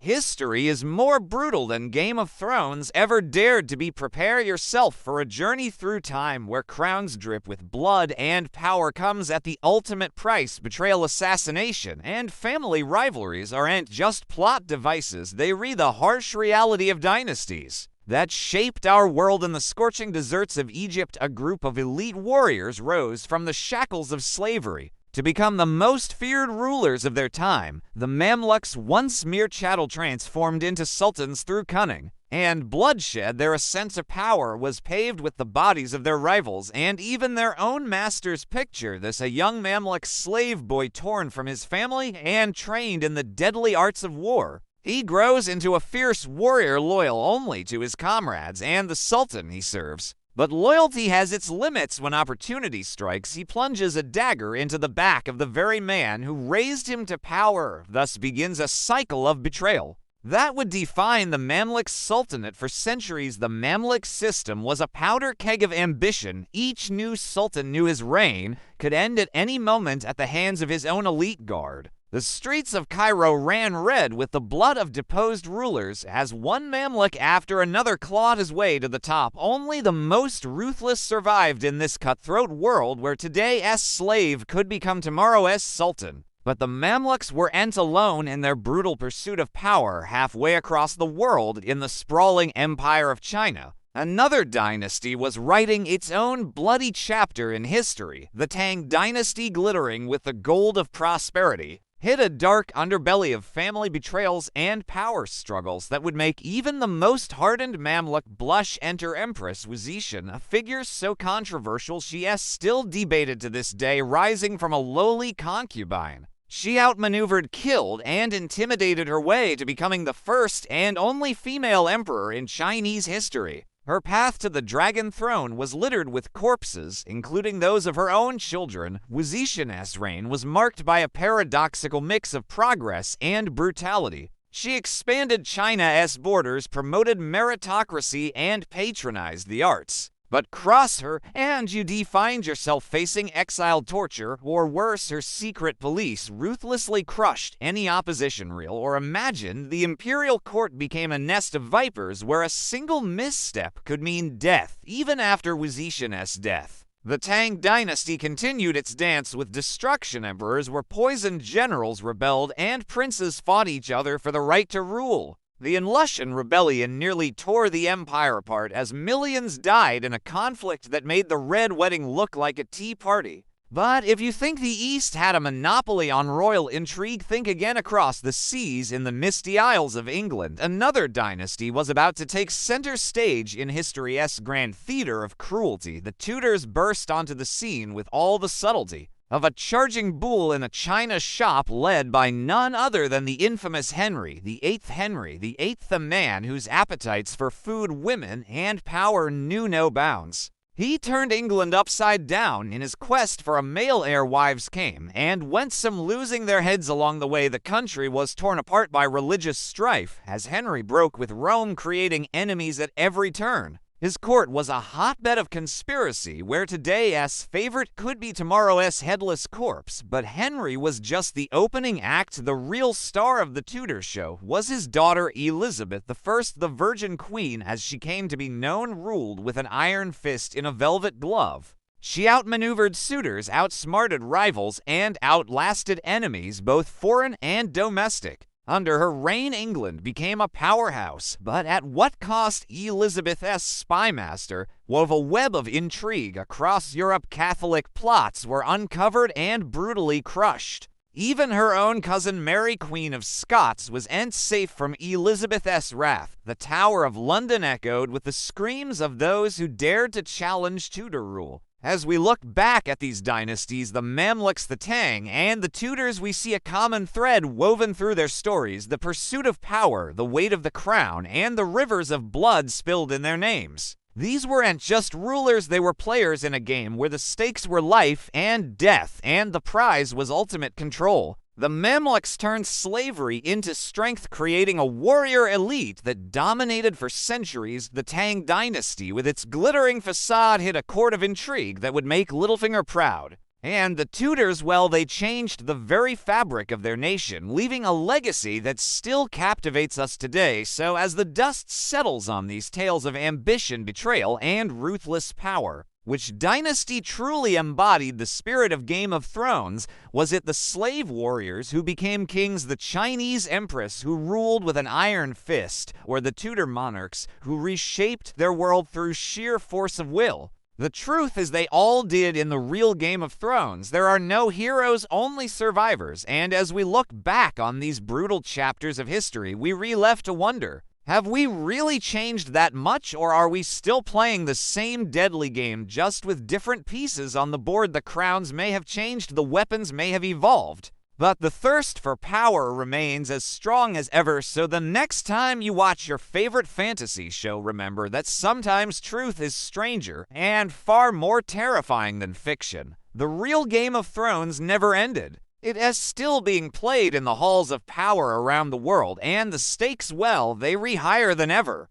History is more brutal than Game of Thrones ever dared to be. Prepare yourself for a journey through time where crowns drip with blood and power comes at the ultimate price. Betrayal, assassination, and family rivalries aren't just plot devices, they read the harsh reality of dynasties that shaped our world. In the scorching deserts of Egypt, a group of elite warriors rose from the shackles of slavery to become the most feared rulers of their time. The Mamluks, once mere chattel, transformed into sultans through cunning and bloodshed. Their ascent to power was paved with the bodies of their rivals and even their own masters. Picture this: a young Mamluk slave boy torn from his family and trained in the deadly arts of war. He grows into a fierce warrior loyal only to his comrades and the sultan he serves. But loyalty has its limits. When opportunity strikes, he plunges a dagger into the back of the very man who raised him to power. Thus begins a cycle of betrayal that would define the Mamluk Sultanate for centuries. The Mamluk system was a powder keg of ambition. Each new sultan knew his reign could end at any moment at the hands of his own elite guard. The streets of Cairo ran red with the blood of deposed rulers as one Mamluk after another clawed his way to the top. Only the most ruthless survived in this cutthroat world where today's slave could become tomorrow's sultan. But the Mamluks weren't alone in their brutal pursuit of power. Halfway across the world, in the sprawling empire of China, another dynasty was writing its own bloody chapter in history. The Tang dynasty, glittering with the gold of prosperity, hid a dark underbelly of family betrayals and power struggles that would make even the most hardened Mamluk blush. Enter Empress Wuzishan, a figure so controversial she is still debated to this day. Rising from a lowly concubine, she outmaneuvered, killed, and intimidated her way to becoming the first and only female emperor in Chinese history. Her path to the Dragon Throne was littered with corpses, including those of her own children. Wuzishan's reign was marked by a paradoxical mix of progress and brutality. She expanded China's borders, promoted meritocracy, and patronized the arts. But cross her, and you find yourself facing exile, torture, or worse, her secret police ruthlessly crushed any opposition. Real or imagined, the imperial court became a nest of vipers where a single misstep could mean death. Even after Wuzishan's death, the Tang dynasty continued its dance with destruction. Emperors were poisoned, generals rebelled, and princes fought each other for the right to rule. The Lushan rebellion nearly tore the empire apart as millions died in a conflict that made the Red Wedding look like a tea party. But if you think the East had a monopoly on royal intrigue, think again. Across the seas in the misty Isles of England, another dynasty was about to take center stage in history's grand theater of cruelty. The Tudors burst onto the scene with all the subtlety of a charging bull in a china shop, led by none other than the infamous Henry VIII. Henry VIII, a man whose appetites for food, women, and power knew no bounds. He turned England upside down in his quest for a male heir. Wives came and went, some losing their heads along the way. The country was torn apart by religious strife as Henry broke with Rome, creating enemies at every turn. His court was a hotbed of conspiracy where today's favorite could be tomorrow's headless corpse. But Henry was just the opening act. The real star of the Tudor show was his daughter Elizabeth I, the Virgin Queen as she came to be known, ruled with an iron fist in a velvet glove. She outmaneuvered suitors, outsmarted rivals, and outlasted enemies, both foreign and domestic. Under her reign, England became a powerhouse, but at what cost? Elizabeth's spymaster wove a web of intrigue across Europe. Catholic plots were uncovered and brutally crushed. Even her own cousin Mary, Queen of Scots, wasn't safe from Elizabeth's wrath. The Tower of London echoed with the screams of those who dared to challenge Tudor rule. As we look back at these dynasties, the Mamluks, the Tang, and the Tudors, we see a common thread woven through their stories: the pursuit of power, the weight of the crown, and the rivers of blood spilled in their names. These weren't just rulers, they were players in a game where the stakes were life and death, and the prize was ultimate control. The Mamluks turned slavery into strength, creating a warrior elite that dominated for centuries. The Tang dynasty, with its glittering facade, hid a court of intrigue that would make Littlefinger proud. And the Tudors, well, they changed the very fabric of their nation, leaving a legacy that still captivates us today. So as the dust settles on these tales of ambition, betrayal, and ruthless power, which dynasty truly embodied the spirit of Game of Thrones? Was it the slave warriors who became kings, the Chinese empress who ruled with an iron fist, or the Tudor monarchs who reshaped their world through sheer force of will? The truth is they all did in the real Game of Thrones. There are no heroes, only survivors, and as we look back on these brutal chapters of history, we left to wonder, have we really changed that much, or are we still playing the same deadly game, just with different pieces on the board? The crowns may have changed, the weapons may have evolved, but the thirst for power remains as strong as ever. So the next time you watch your favorite fantasy show, remember that sometimes truth is stranger and far more terrifying than fiction. The real Game of Thrones never ended. It is still being played in the halls of power around the world, and the stakes, well, they re-higher than ever.